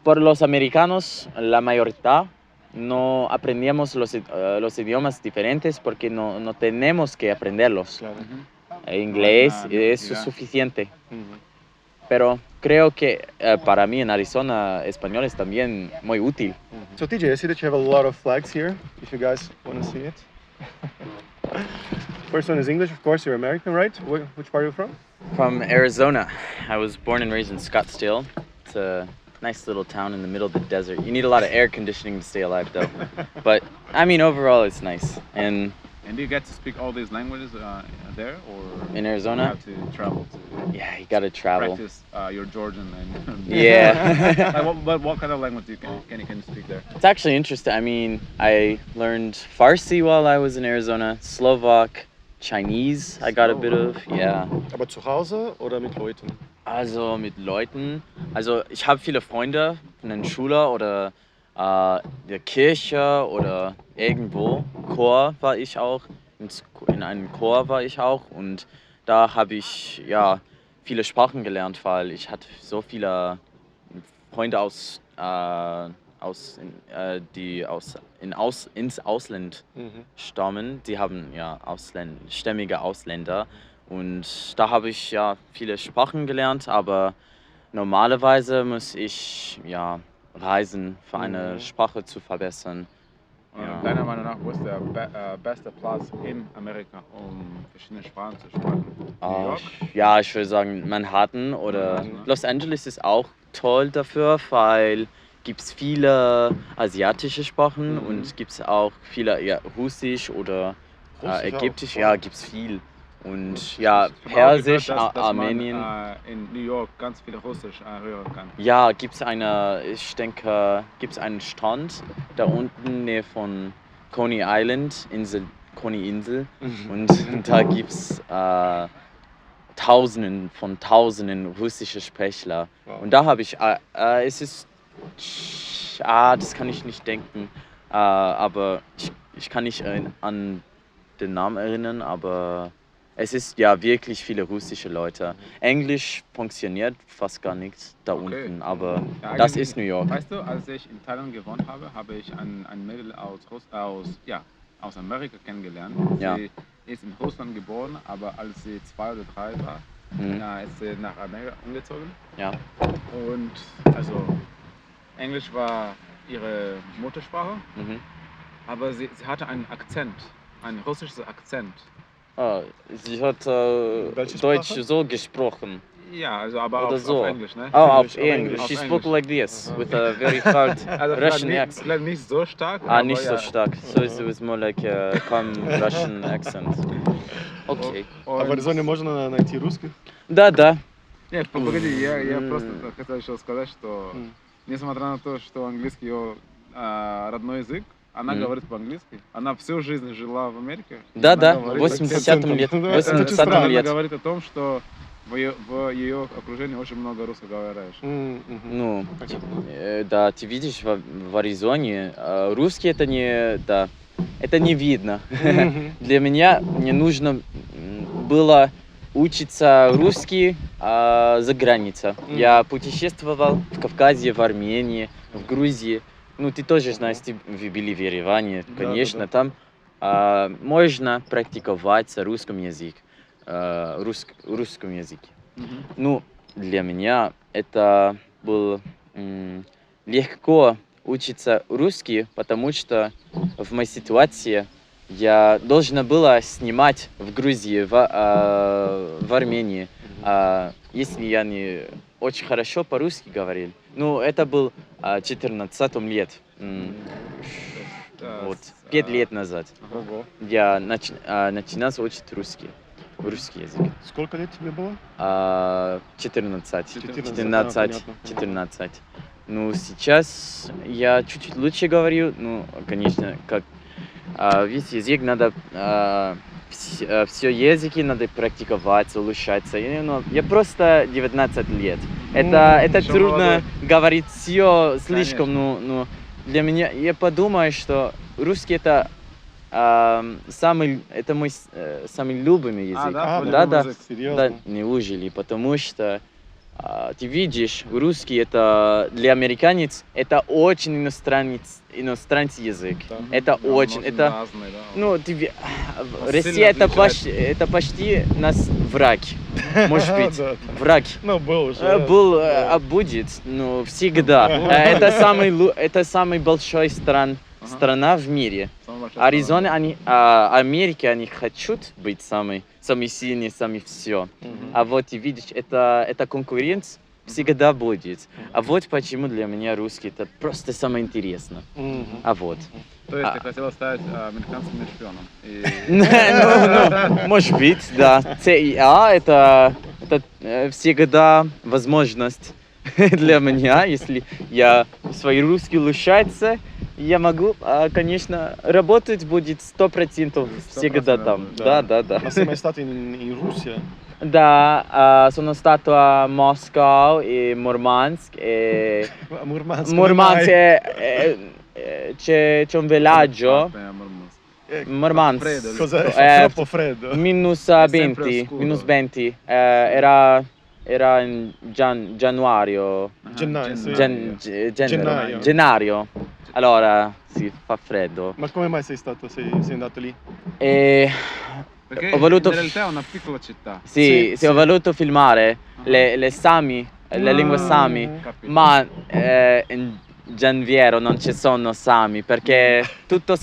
por los americanos, la mayoría, no aprendemos los idiomas diferentes porque no tenemos que aprenderlos. Claro. Inglés No hay es necesidad. suficiente. Mhm. Pero creo que para mí en Arizona, español es también muy útil. So TJ, I see that you have a lot of flags here, if you guys want to see it. First one is English, of course, you're American, right? Which part are you from? From Arizona. I was born and raised in Scottsdale. It's a nice little town in the middle of the desert. You need a lot of air conditioning to stay alive, though. But, I mean, overall, it's nice. And do you get to speak all these languages there, or in you Arizona, have to travel to yeah, you gotta travel. practice your Georgian and Yeah. Like, what kind of language can you speak there? It's actually interesting. I mean, I learned Farsi while I was in Arizona, Slovak, Chinese I got a bit of, yeah. Aber zu Hause oder mit Leuten? Also mit Leuten. Also ich habe viele Freunde in der Schule oder der Kirche oder irgendwo. Chor war ich auch. In einem Chor war ich auch. Und da habe ich ja viele Sprachen gelernt, weil ich hatte so viele Freunde ins Ausland stammen. Die haben ja stämmige Ausländer. Und da habe ich ja viele Sprachen gelernt, aber normalerweise muss ich ja reisen, für eine Sprache zu verbessern. Ja. Deiner Meinung nach, wo ist der beste Platz in Amerika, um verschiedene Sprachen zu sprechen? New York? Ja, ich würde sagen Manhattan oder Los Angeles ist auch toll dafür, weil gibt es viele asiatische Sprachen und gibt es auch viele Russisch oder Ägyptisch, ja, gibt es viel. Und ja, Persisch, dass Armenien. Man, in New York ganz viel Russisch hören kann. Ja, ich denke, gibt es einen Strand da unten in der Nähe von Coney Island, Coney Insel. Und da gibt es Tausenden russische Sprechler. Wow. Und da habe ich, das kann ich nicht denken, aber ich kann nicht an den Namen erinnern, aber es ist ja wirklich viele russische Leute. Englisch funktioniert fast gar nichts da unten, aber Ja, das ist New York. Weißt du, als ich in Thailand gewohnt habe, habe ich ein Mädel aus Amerika kennengelernt. Ja. Sie ist in Russland geboren, aber als sie 2 oder 3 war, ist sie nach Amerika umgezogen. Ja. Und also Englisch war ihre Muttersprache, aber sie hatte einen Akzent, einen russischen Akzent. Sie hat Welche Deutsch Sprache? so gesprochen. Ja, also aber Oder auf so. Englisch, ne? Auf Englisch. English. Auf She Englisch. spoke like this, with a very hard Also Russian accent. vielleicht nicht so stark. aber Nicht so ja. stark. So it was more like a common Russian accent. Okay. А в Аризоне можно найти русских? Да. Нет, погоди, я просто хотел еще сказать, что несмотря на то, что английский ее родной язык, она говорит по-английски. Она всю жизнь жила в Америке. Да, Она говорит 80-м лет. Это 80-м Она лет. говорит о том, что в ее окружении очень много русскоговорящих. Ну, да, ты видишь, в Аризоне русский это не видно. Для меня мне нужно было учиться русский за границей. Я путешествовал в Кавказе, в Армении, в Грузии. Ну, ты тоже знаешь, вы были в Ереване, конечно, там можно практиковать русском языке. Ну, для меня это было легко учиться русский, потому что в моей ситуации я должна была снимать в Грузии, в Армении, если я не очень хорошо по-русски говорил. Ну, это был 14 лет. Вот, 5 лет назад. Ого. Я начинал учить русский язык. Сколько лет тебе было? 14. 14. 14. Ну, сейчас я чуть-чуть лучше говорю. Ну, конечно, как весь язык надо, все языки надо практиковать, улучшаться. Я просто 19 лет. Это трудно говорить все слишком, ну, для меня, я подумаю, что русский это мой самый любимый язык. Да? Да. Серьезно? Да, неужели, потому что Ты видишь, русский это для американец это очень иностранный язык. Да. Это Да, он очень, это, разный, да. ну, Он Россия сильно это отличается. это почти нас враг, может быть, Да, да. враг. Ну, был уже. Был, Да. а будет, ну, всегда. Это это самый большой Ага. страна в мире. Самая большая Аризона, страна. Америки, они хотят быть самый сильный, самый все. Мгм. А вот ты видишь, это конкуренция всегда будет. А вот почему для меня русский это просто самое интересное. Мгм. А вот. То есть А. ты хотела стать американским шпионом. И... Ну, может быть, да. ЦИА это всегда возможность для меня, если я свой русский улучшается, я могу, конечно, работать будет 100% всегда 100%, там. да. Да. Ma sei mai stato in Russia? Da, sono stato a Mosca e Murmansk e A Murmansk. Murmansk c'è un villaggio, Murmansk, Freddo, Cos'è? Troppo freddo. minus sempre 20, oscuro. minus 20, era in gennaio, Gennaio, sì. gennaio, allora si fa freddo. Ma come mai sei andato lì? E Perché ho voluto in realtà è una piccola città. sì, Sì, ho sì. voluto filmare le Sami, le lingue Sami, Capito. ma in Gianviero non ci sono Sami perché tutto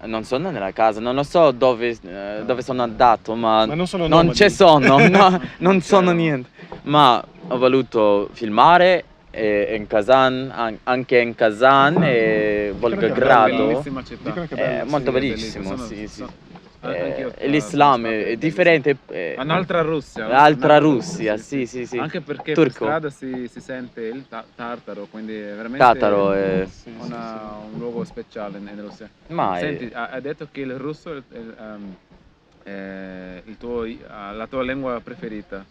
non sono nella casa, non lo so dove sono andato, ma Ma non sono non nomadi. ci sono, no, non sono c'erano. niente. Ma ho voluto filmare in Kazan, anche in Kazan e Dicono che è Volgogrado. Bellissima città. Dicono che è È bello. molto Sì, è bellissimo, bellissimo. sì, sì. Sono- anch'io, L'Islam sono stato, è bellissimo. differente. Un'altra Russia. L'altra Russia, sì. Anche perché per Turco. strada si sente il tartaro, quindi è veramente Tataro Sì, sì, un luogo speciale in Russia. Ma Senti, hai detto che il russo è la tua lingua preferita.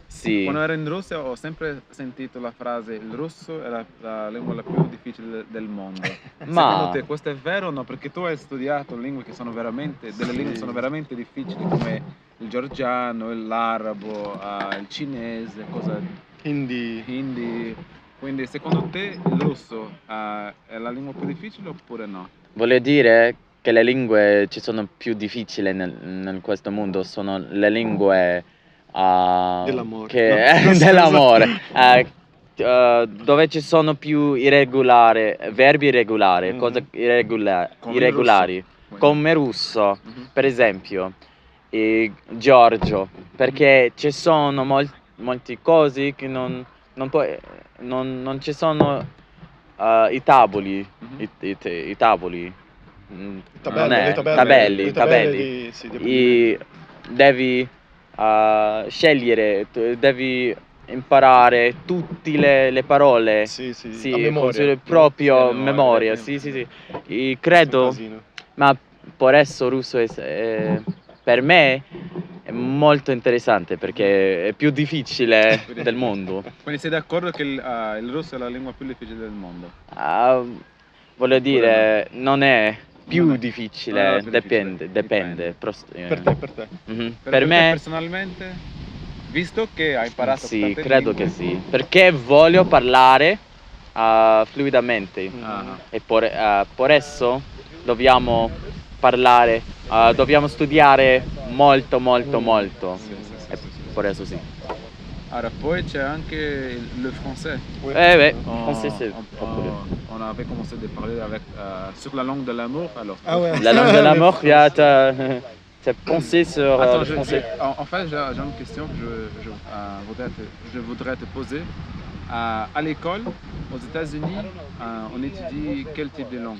sì. Quando ero in Russia ho sempre sentito la frase il russo è la lingua la più difficile del mondo. Secondo te questo è vero o no? Perché tu hai studiato lingue che sono veramente, delle lingue che sono veramente difficili come il georgiano, l'arabo, il cinese, Hindi. hindi. Quindi secondo te il russo è la lingua più difficile oppure no? Voglio dire che le lingue ci sono più difficili in questo mondo, sono le lingue Dell'amore. No, scusa. dell'amore, dove ci sono più verbi irregolari, Mhm. cose Come il irregolari, russo. come russo, Mhm. per esempio, Giorgio, perché ci sono molte cose che non ci sono i tavoli, Mhm. i tavoli. Non è, Le tabelli. sì, E devi scegliere, devi imparare tutte le parole. Sì, sì, Sì, a memoria. con proprio Sì, memoria, sì. sì. E Un credo, casino. ma per adesso russo per me è molto interessante perché è più difficile del mondo. Quindi sei d'accordo che il russo è la lingua più difficile del mondo? Voglio dire, non è più Non è- difficile, non è la più dipende. difficile, Per te. Mhm. Per Per te me personalmente, visto che hai imparato sì, tante credo lingue, che sì, perché voglio parlare fluidamente Ah, e per eso dobbiamo parlare, dobbiamo studiare molto. sì. E per eso sì. Allora, poi c'è anche le français. Français, c'est On avait commencé à parler sur la langue de l'amour, alors. Ah ouais. La langue de l'amour, t'as pensé sur Attends, le français? en fait, j'ai une question que je voudrais te poser. À l'école, aux États-Unis, on étudie quel type de langue?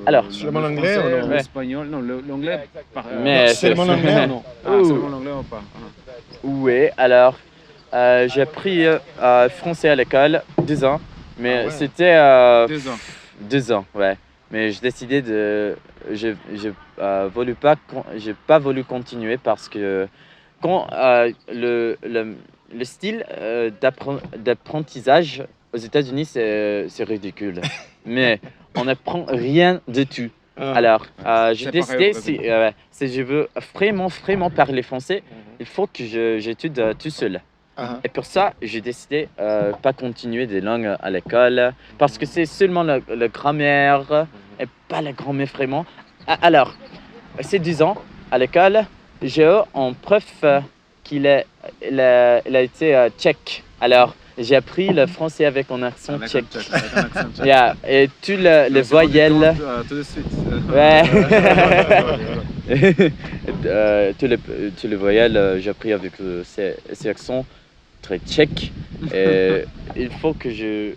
Alors, seulement le l'anglais français, ou non? l'espagnol? Non, l'anglais. Mais C'est mon anglais ou non? Seulement l'anglais ou pas? Oui, alors j'ai appris français à l'école 2 ans, mais Ah ouais. c'était 2 ans. 2 ans, ouais. Mais j'ai décidé j'ai pas voulu continuer parce que quand le style d'apprentissage aux États-Unis c'est ridicule, mais on n'apprend rien du tout. Ah. Alors, j'ai C'est décidé, pareil au si je veux vraiment parler français, Mhm. il faut que j'étudie tout seul. Ajá. Et pour ça, j'ai décidé pas continuer des langues à l'école parce que c'est seulement la grammaire et pas la grammaire vraiment. Alors, ces 10 ans à l'école, j'ai eu un prof il a été tchèque. Alors, j'ai appris le français avec un accent Avec un tchèque. tchèque, avec un accent tchèque. Yeah, et tous les Mais c'est pas du voyelles. tout de suite. Ouais. Tous les voyelles, j'ai appris avec ces accents très tchèques. Et il faut que j'ai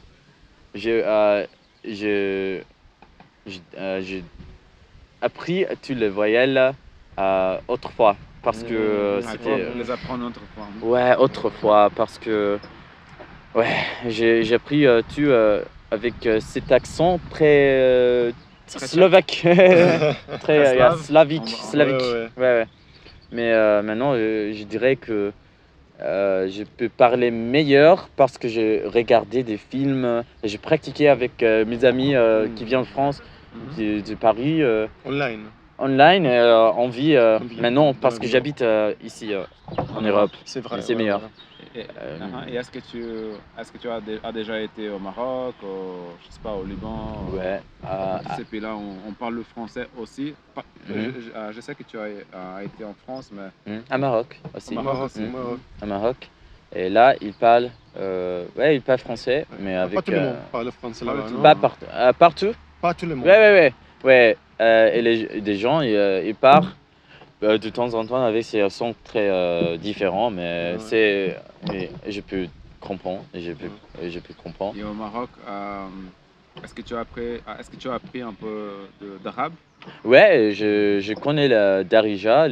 appris tous les voyelles autrefois parce que Il faut c'était les apprendre autrefois. ouais autrefois parce que ouais j'ai appris tout avec cet accent très Très slovaque très slave. slavique Ouais, slavique ouais. ouais. Mais maintenant je dirais que je peux parler meilleur parce que j'ai regardé des films et j'ai pratiqué avec mes amis qui viennent de France, de Paris, Online. online. On vit On vit maintenant dans parce le que bureau. j'habite ici en Europe. C'est vrai. Mais c'est meilleur. Et, et est-ce que tu as déjà été au Maroc, je sais pas, au Liban Ouais. tous ces pays-là, on parle le français aussi. Je sais que tu as été en France, mais À Maroc aussi. Au Maroc, aussi. Maroc. À Maroc. Et là, ils parlent, il parle français, mais Pas avec tout le monde parle français pas là-bas, tout non? le pas monde. partout. Pas tout le monde. Ouais. Et des gens, ils parlent de temps en temps avec ces accents très différents, mais Ouais. mais je peux comprendre, je peux comprendre. Et au Maroc, est-ce que tu as appris un peu d'arabe? Ouais, je connais le Darija,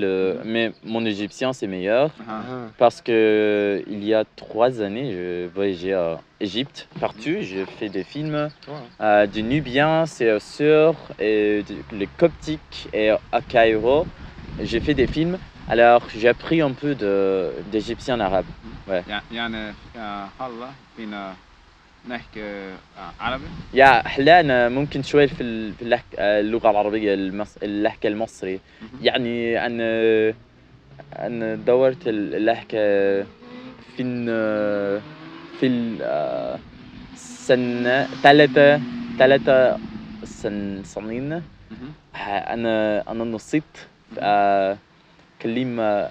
mais mon égyptien c'est meilleur Ah, Ah, parce que il y a 3 années, je voyageais à Égypte partout, j'ai fait des films. wow. Du Nubien, c'est sûr, et les Coptiques et à Cairo. J'ai fait des films, alors j'ai appris un peu d'égyptien arabe. Ouais. يعني هلا فينا نحكي عربي. يا أحلى ممكن شوي في اللغة العربية اللهجة المصري. يعني أنا دورت اللهجة في سنة 3 سنين. أنا نسيت كلمة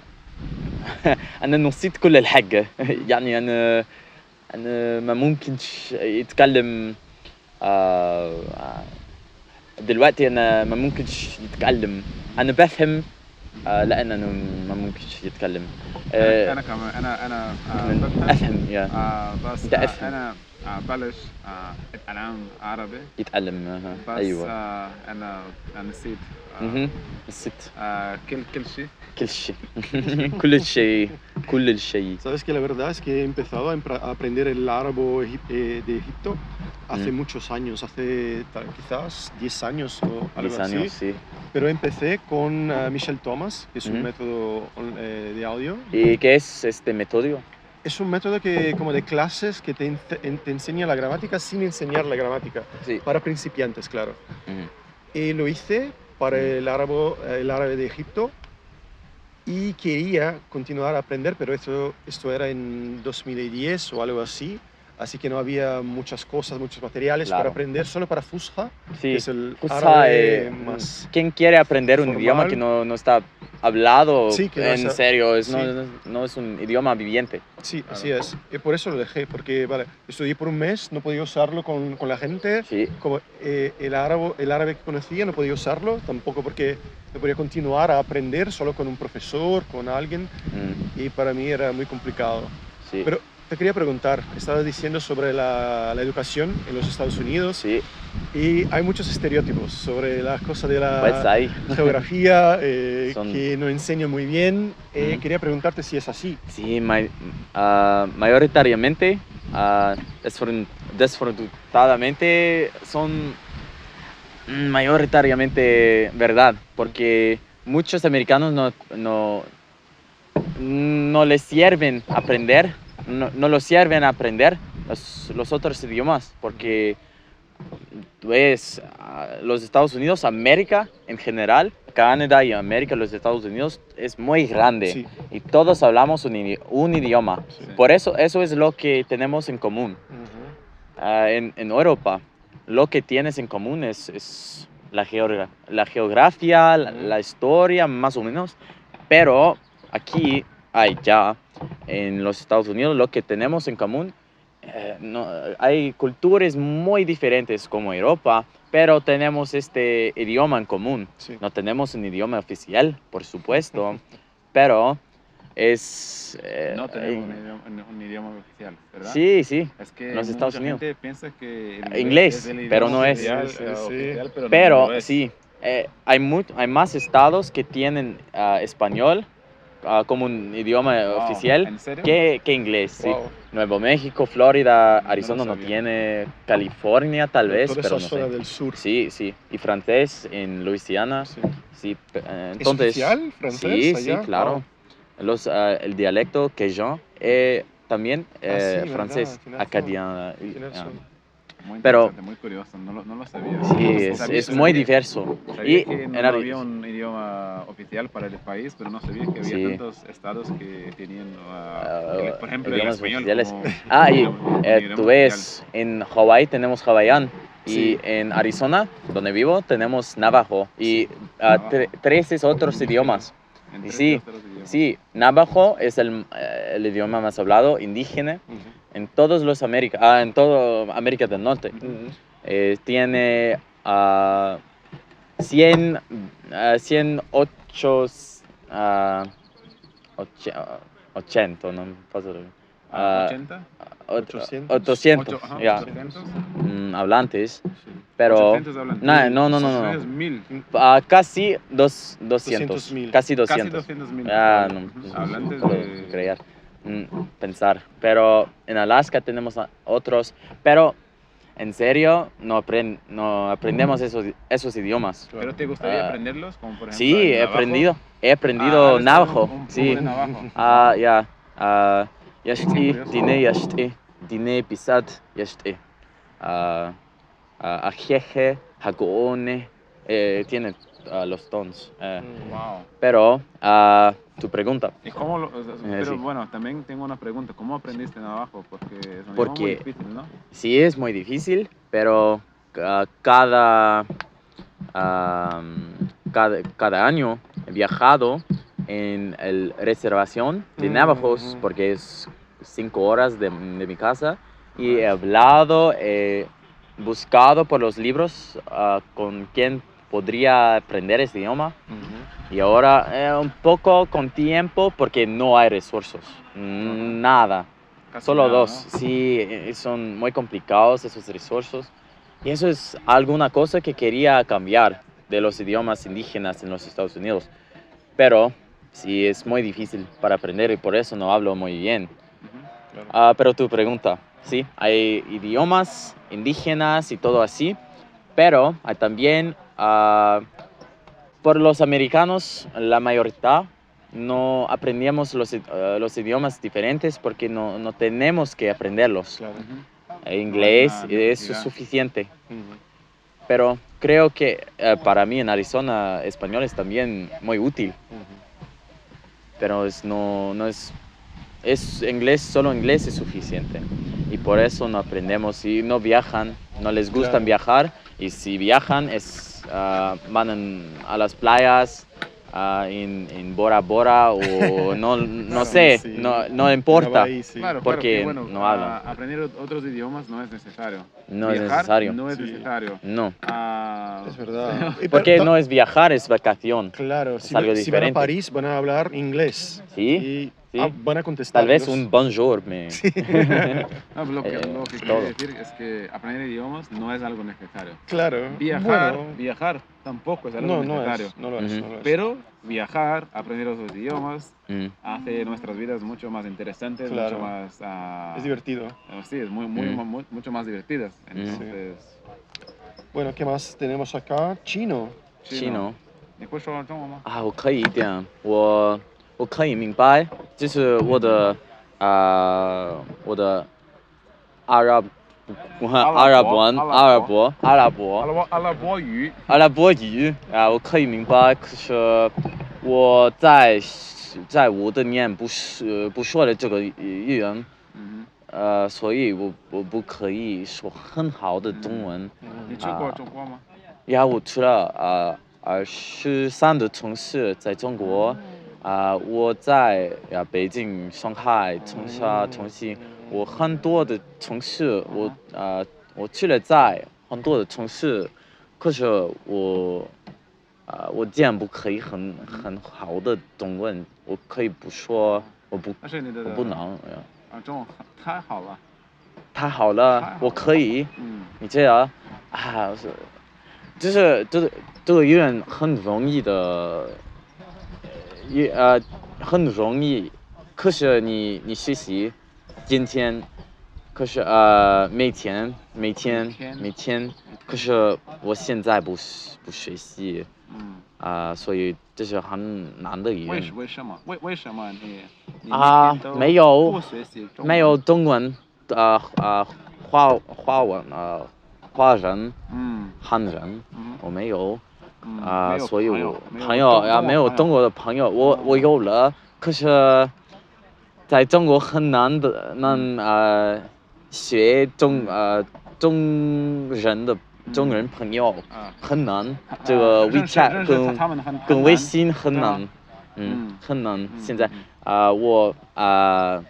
أنا نسيت كل الحاجة يعني أنا ما ممكنش يتكلم دلوقتي أنا ما ممكنش يتكلم أنا بفهم لأن أنا ما ممكنش يتكلم أنا كمان أنا بفهم أفهم يا بس أنت أفهم أنا بلش أتعلم عربي يتعلم بس أيوة أنا نسيت نسيت كل شيء. كل شيء كل شيء Sabes que la verdad es que he empezado a aprender el árabe de Egipto hace muchos años, hace quizás 10 años o algo 10 así. años, sí. Pero empecé con Michel Thomas, que es un método de audio. ¿Y qué es este método? Es un método como de clases que te enseña la gramática sin enseñar la gramática, Sí. para principiantes, claro. Ujú. Y lo hice para el árabe de Egipto y quería continuar a aprender, pero esto era en 2010 o algo así que no había muchas cosas, muchos materiales Claro. para aprender, solo para Fusha, Sí, que es el Fusha, árabe más... ¿quién quiere aprender un formal. idioma que no está hablado Sí, que no en está- serio? sí. No es un idioma viviente. Sí, así es. Y por eso lo dejé, porque vale, estudié por un mes, no podía usarlo con la gente. Sí. Como el árabe que conocía no podía usarlo, tampoco porque no podía continuar a aprender solo con un profesor, con alguien, Mm, y para mí era muy complicado. sí. Pero te quería preguntar, estabas diciendo sobre la educación en los Estados Unidos Sí, y hay muchos estereotipos sobre las cosas de pues la ahí. geografía Son- que no enseñan muy bien. Ujú. Quería preguntarte si es así. Sí, mayoritariamente, desfortunadamente, son mayoritariamente verdad, porque muchos americanos no les sirven aprender, no los sirven aprender los otros idiomas, porque ves, los Estados Unidos, América en general, Canadá y América, los Estados Unidos, es muy grande. Sí. Y todos hablamos un idioma. Sí. Por eso es lo que tenemos en común. Ujú. En Europa, lo que tienes en común es la geografía, la historia, más o menos. Pero aquí, ya, en los Estados Unidos, lo que tenemos en común, hay culturas muy diferentes como Europa, pero tenemos este idioma en común. Sí. No tenemos un idioma oficial, por supuesto, pero es... No tenemos un idioma oficial, ¿verdad? Sí, sí. Es que en los Estados mucha Unidos. gente piensa que el Inglés, es el pero idioma no es. oficial, Sí, sí, oficial, pero, Pero no lo es. sí, hay más estados que tienen español como un idioma Wow, oficial ¿en serio? que inglés. Sí. Wow. Nuevo México, Florida, No lo Arizona no sabía. tiene, California tal vez, Toda pero esa no zona sé. del sur. Sí, sí. Y francés en Luisiana. Sí. Sí, ¿Es entonces, oficial francés sí, allá? sí, claro. Wow. El dialecto cajun también Sí, francés, verdad, tienes acadien. Tienes razón. Muy Pero- interesante, muy curioso, no lo sabía. Sí, Sabía- es muy sabía- diverso. Sabía Y que no, en no Ari- había un idioma oficial para el país, pero no sabía que había Sí. tantos estados que tenían, por ejemplo, el idiomas español oficiales. como Y un idioma tú oficial. ves, en Hawái tenemos hawaiano y Sí. en Arizona, donde vivo, tenemos navajo y Sí. Navajo. 13 otros idiomas. Entre Sí, estos dos idiomas. Sí, navajo es el idioma más hablado, indígena, Ujú. en todos los en toda América del Norte. Ujú. Tiene 100, 108, 80, no posso dire. 80, 800. 800, ajá, ya, 800, hablantes, Sí. pero 800 hablan. no, Estados Unidos, 1000. casi 200, 200.000. casi Casi 200. 200.000 No, Ujú. Hablantes puedo de... creer, pensar, pero en Alaska tenemos otros, pero en serio no aprendemos esos idiomas. Claro. ¿Pero te gustaría Ah, aprenderlos? Como por ejemplo Sí, el he navajo. aprendido ¿Hablas navajo, un poco sí. de navajo? Ya, yashti, curioso. dine yashti, dine pisat yashti, ajeje, hagoone, tiene los tons. Wow. Pero, tu pregunta, ¿Y cómo pero sí. bueno, también tengo una pregunta. ¿Cómo aprendiste navajo? Porque es un idioma Porque- muy difícil, ¿no? sí es muy difícil, pero cada año he viajado en el reservación de navajos Mm. porque es 5 horas de mi casa y he hablado, he buscado por los libros con quién podría aprender este idioma Ujú. y ahora un poco con tiempo porque no hay recursos, nada. Casi Solo nada, dos, ¿no? sí, son muy complicados esos recursos. Y eso es alguna cosa que quería cambiar de los idiomas indígenas en los Estados Unidos. Pero sí, es muy difícil para aprender y por eso no hablo muy bien. Ujú. Claro. Pero tu pregunta, sí, hay idiomas indígenas y todo así, pero hay también, por los americanos, la mayoría no aprendíamos los idiomas diferentes porque no tenemos que aprenderlos. Claro. Ujú. Inglés No hay una es necesidad. suficiente, Ujú. pero creo que para mí en Arizona español es también muy útil, Ujú. pero no es inglés, solo inglés es suficiente y por eso no aprendemos y no viajan, no les gustan Claro. viajar y si viajan van a las playas en Bora Bora o no Claro, sé, Sí. no importa. Ahí, sí. Claro, Porque claro, que, bueno, no hablan. aprender otros idiomas no es necesario. No es Viajar necesario. no es Sí. necesario. No, Es verdad. Y porque pero- no es viajar, es vacación. Claro, Es si, algo si van a diferente. París van a hablar inglés. Sí, Y sí. van a contestar. Tal vez ellos. un bonjour me... Sí. No, lo que todo. quiero decir es que aprender idiomas no es algo necesario. Claro. Viajar, Bueno, viajar tampoco es algo no, necesario. no lo es. Ujú. No lo es. Pero viajar, aprender otros idiomas, Mm. hace nuestras vidas mucho más interesantes, Claro. mucho más... Es divertido. Sí, es mucho más divertidas. Entonces, Bueno, ¿qué más tenemos acá? Chino. chino 你会说中文吗？我可以一点，我可以明白，就是我的 Arab 阿拉伯语，阿拉伯语啊，我可以明白，可是我在我的年不说的这个语言，所以我不可以说很好的中文。你去过中国吗？呀，我去了13的城市在中国，我在北京、上海、长沙、重庆，我很多的城市，我去了在很多的城市，可是我竟不可以很好的中文，我可以不说，但是你的我不能呀。中文太好了。太好了，我可以。你这样就是这个语言很容易的，很容易。可是你学习，今天，可是每天，可是我现在不学习，所以这是很难的语言。为什么？为什么你没有不学习中文？没有中文华文华人汉人我没有所以我朋友没有中国的朋友，我有了，可是在中国很难的学中人朋友很难，这个 WeChat 跟微信很难，很难。现在我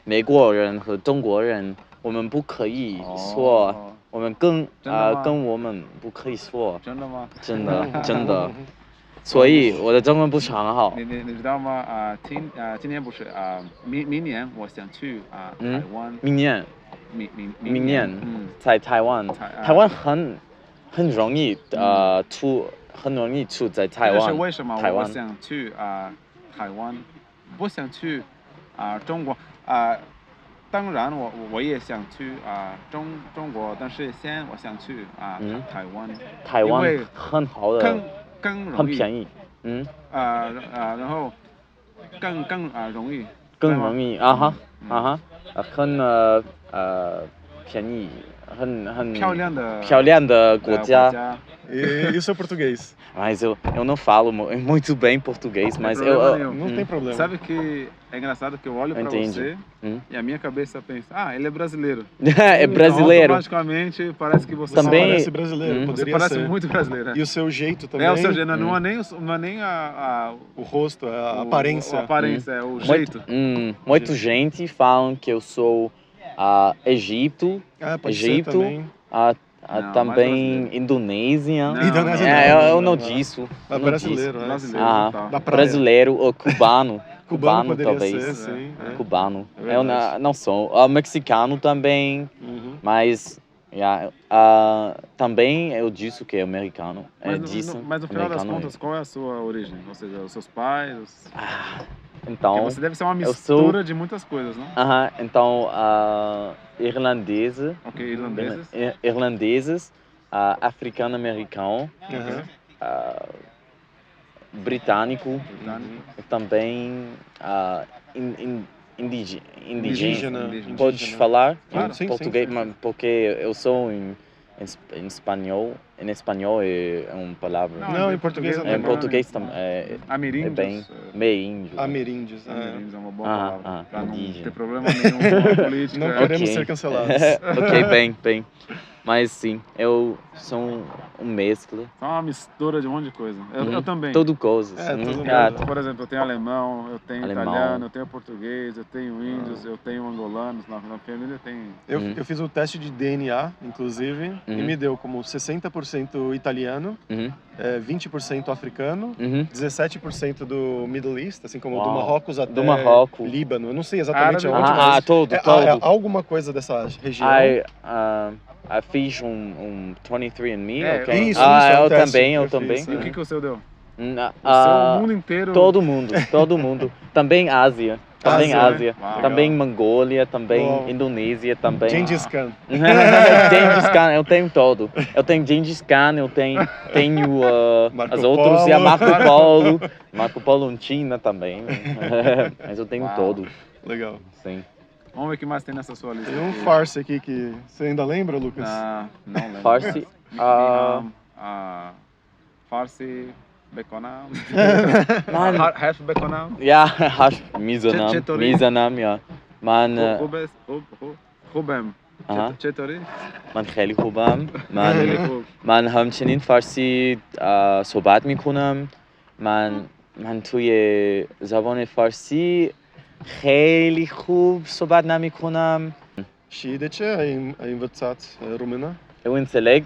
美国人和中国人，我们不可以说，我们跟我们不可以说。真的吗？真的。所以我的中文不是很好。你知道吗？今年不是明年我想去台湾。明年在台湾，台湾很容易很容易住在台湾。这是为什么我想去台湾？不想去中国当然我也想去中国，但是先我想去台湾。台湾很好的，更容易，很便宜。然后更容易。更容易很便宜，很漂亮的国家。E o seu português? Mas eu não falo muito bem português, mas não tem problema. Sabe que é engraçado que eu olho para você e a minha cabeça pensa, ele é brasileiro. É brasileiro. Então, automaticamente parece que você também parece brasileiro, você poderia parece ser. muito brasileiro. E o seu jeito também. É o seu jeito, não é nem o rosto, a aparência. A aparência, é o jeito. Muita gente fala que eu sou Egito, também Indonésia. Eu não disse. Brasileiro, brasileiro ou cubano. Cubano talvez. Ser, sim, cubano. Eu não sou. Mexicano também, mas também eu disse que é americano. Mas no final das contas, qual é a sua origem? Ou seja, os seus pais? Então, porque você deve ser uma mistura de muitas coisas, não? Então, irlandeses. Ok, irlandeses. Irlandeses, africano-americano, britânico, também indígena. Pode falar sim, português, sim. Porque eu sou em espanhol. Em espanhol é uma palavra. Não, em português é em português também ameríndios. Bem ameríndios. Ameríndios, ameríndios é uma boa palavra. Pra não indígena. ter problema nenhum com a política. Não queremos ser cancelados. Ok, bem. Mas sim, eu sou mescla. É uma mistura de um monte de coisa. Eu também. Tudo coisas. Por exemplo, eu tenho alemão, eu tenho italiano, eu tenho português, eu tenho índios, eu tenho angolanos. Na família tem... Eu fiz o teste de DNA, inclusive, e me deu como 60% italiano, 20% africano, 17% do Middle East, assim como do Marrocos até Líbano. Eu não sei exatamente aonde, mas todo. Alguma coisa dessa região. Eu fiz 23andMe, ok? Isso, eu também. E o que o seu deu? O mundo inteiro. Todo mundo. Também Ásia. Também Mongólia, também Indonésia, também. Gengis Khan. Gengis Khan, eu tenho todo. Eu tenho Gengis Khan, eu tenho as outras, e a Marco Polo China também. Mas eu tenho todo. Legal. Sim. Vamos ver o que mais tem nessa sua lista. Tem um aqui. farce aqui que você ainda lembra, Lucas? Não lembro. Farsi. Niham, Farsi, Bekonam. Man, Half Bekonam. ja, hash Mizanam. Chetori. Mizanam, ja. Man, Rubem. aha. Chetori. من خیلی خوبم من همچنین فارسی صحبت میکنم من توی زبان فارسی خیلی خوب صحبت نمیکنم Și de ce ai învățat română? eu înțeleg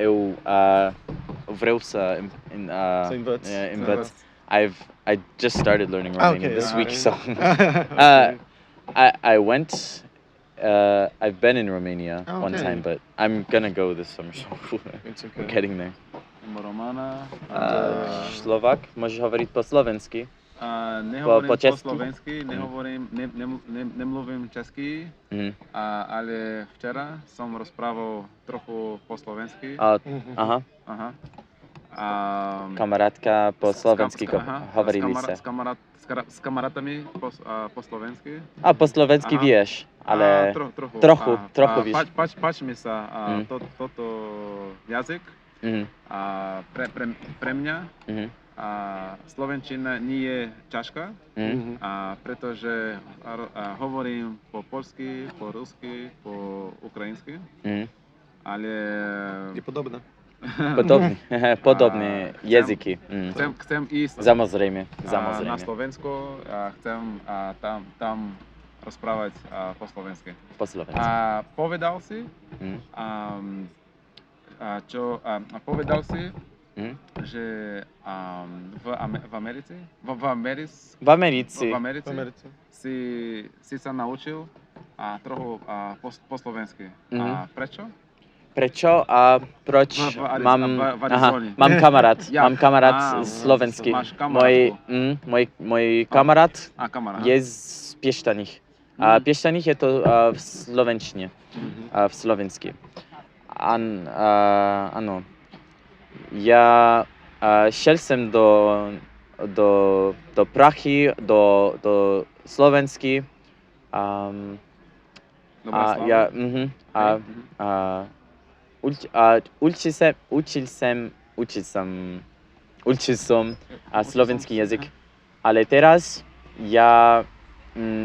eu vreau să Să învăț. învăț I just started learning Ah, Romanian okay, this yeah. week so I went I've been in Romania Oh, one okay. time, but I'm gonna go this summer, so It's we're okay. getting there. Limba romana. Slovak, môžeš hovoriť po slovensky? Nehovorím po česky? slovensky, nemluvím česky, Mhm. ale včera som rozprával trochu po slovensky. Aha, Aha. kamarátka po slovensky Aha, hovorili sa. s kamarátami po slovensky. A po slovensky Aha. vieš, ale Trochu. trochu víš. Páči mi sa toto jazyk. Mhm, Pre mňa mhm, slovenčina nie je ťažká, mhm. pretože hovorím po polsky, po rusky, po ukrajinsky, Mhm. ale E podobne. Podobné jazyky. chcem ísť Samozrejme, na samozrejme. Slovensko a chcem tam rozprávať po slovensky. Po slovensky. Povedal si, Mhm, povedal si, mhm. že v Americe, V Americi. v V Americe Americe. si sa naučil trochu po slovensky. Mhm. Prečo? Prečo a proč v Arizone. mám kamarát, Ja. mám kamarát slovenský. Máš kamarátku. Môj kamarát Kamarát. je z Piešťaných. A Piešťaných je to v slovenčine, v slovensky. Áno. Ja šiel som do Prachy, do Slovensky. Dobrá slava. Ja, učil som slovenský jazyk, ale teraz ja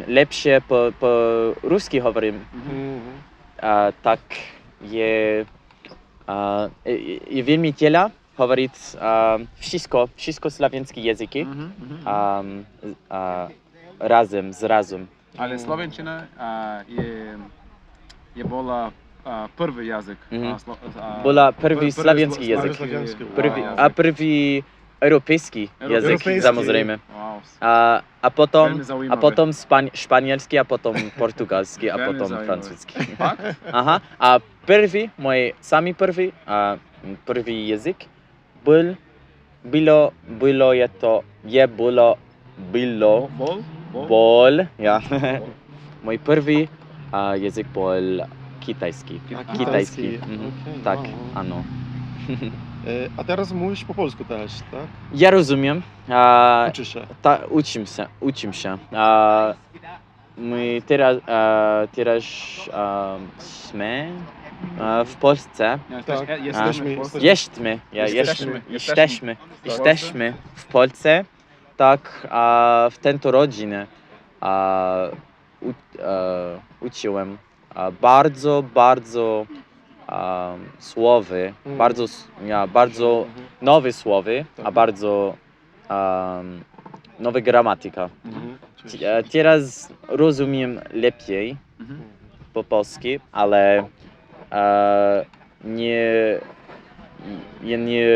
lepšie po rusky hovorím. Tak je veľmi veľa hovoriť všetko slovenské jazyky razem. Ale slovenčina je bola prvý jazyk. Bola prvý slovenský jazyk. Slovenský. A prvý europejský jazyk, Europejský. samozrejme. Wow. A potom, Veľmi zaujímavé. španielsky, a potom portugalsky, a Veľmi potom zaujímavé. francúzsky. Fakt? Aha. A môj samý prvý jazyk bol, ja. Môj prvý jazyk bol kitajski. Kitajski. Mhm. Okej, Tak, wow. áno. A teraz mówisz po polsku też, tak? Ja rozumiem. Uczysz się. Učím sa. My teraz sme v Polsce. Tak. Jesteśmy Jesteśmy w Polsce. Tak, w tento rodzinę uczyłem bardzo słowy, bardzo nowe słowy, a bardzo nowa gramatyka. Teraz rozumiem lepiej po polsku, ale ja nie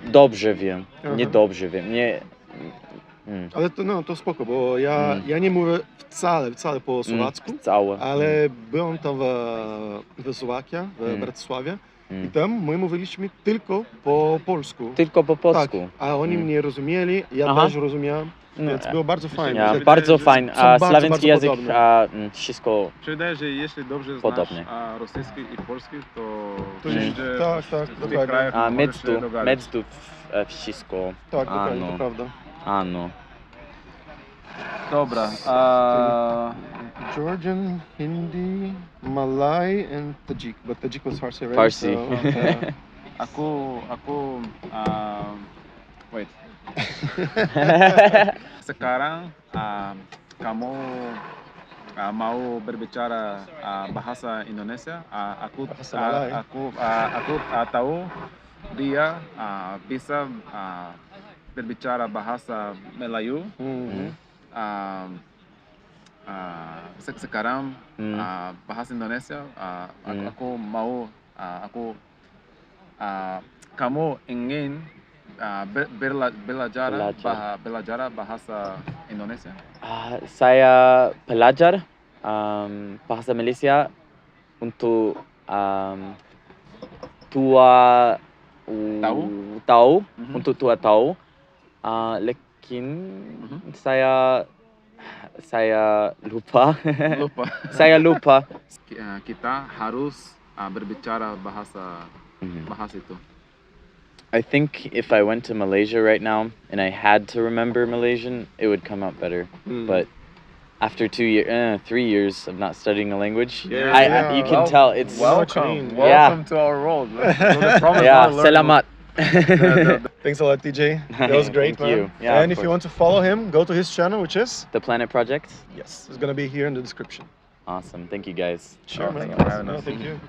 dobrze wiem. Nie dobrze wiem. Ale to spoko, bo ja nie mówię wcale po słowacku, Całe. ale byłem tam w Słowacji, w Bratysławie i tam my mówiliśmy tylko po polsku. Tylko po Tak, polsku. a oni mnie rozumieli, ja Aha. też rozumiałem, więc było bardzo fajnie. Ja, Wydaje, bardzo że fajnie. są A bardzo, słowiański bardzo język, podobne. wszystko Wydaje, że jeśli dobrze znasz Podobnie. rosyjski i polski, to To wszędzie tak, w tych dokładnie. krajach możesz się dogadać. medzu wszystko. Tak, dokładnie, Ano. to prawda. Ano. Dobra. Georgian, Hindi, Malay, and Tajik. But Tajik was Farsi, right? Farsi. Aku, wait. Sekarang kamu mau berbicara bahasa Indonesia? Bahasa Malay. Aku tahu dia bisa berbicara bahasa Melayu. Mhm. Sekarang bahasa Indonesia. Aku mau kamu ingin belajar bahasa Indonesia? Saya belajar bahasa Malaysia untuk tua tahu untuk tua tahu. Lekin saya lupa. Saya lupa. Kita harus berbicara bahasa itu. I think if I went to Malaysia right now and I had to remember Malaysian, it would come out better. But after 3 years of not studying a language, you can tell it's Welcome. Welcome to our world. Selamat. Thanks a lot, TJ. That was great, Thank man. you. Yeah, And of if you course. want to follow him, go to his channel, which is The Planet Project. it's gonna be here in the description. Awesome. Thank you guys. Sure, Thank man. you for having No, us. thank you.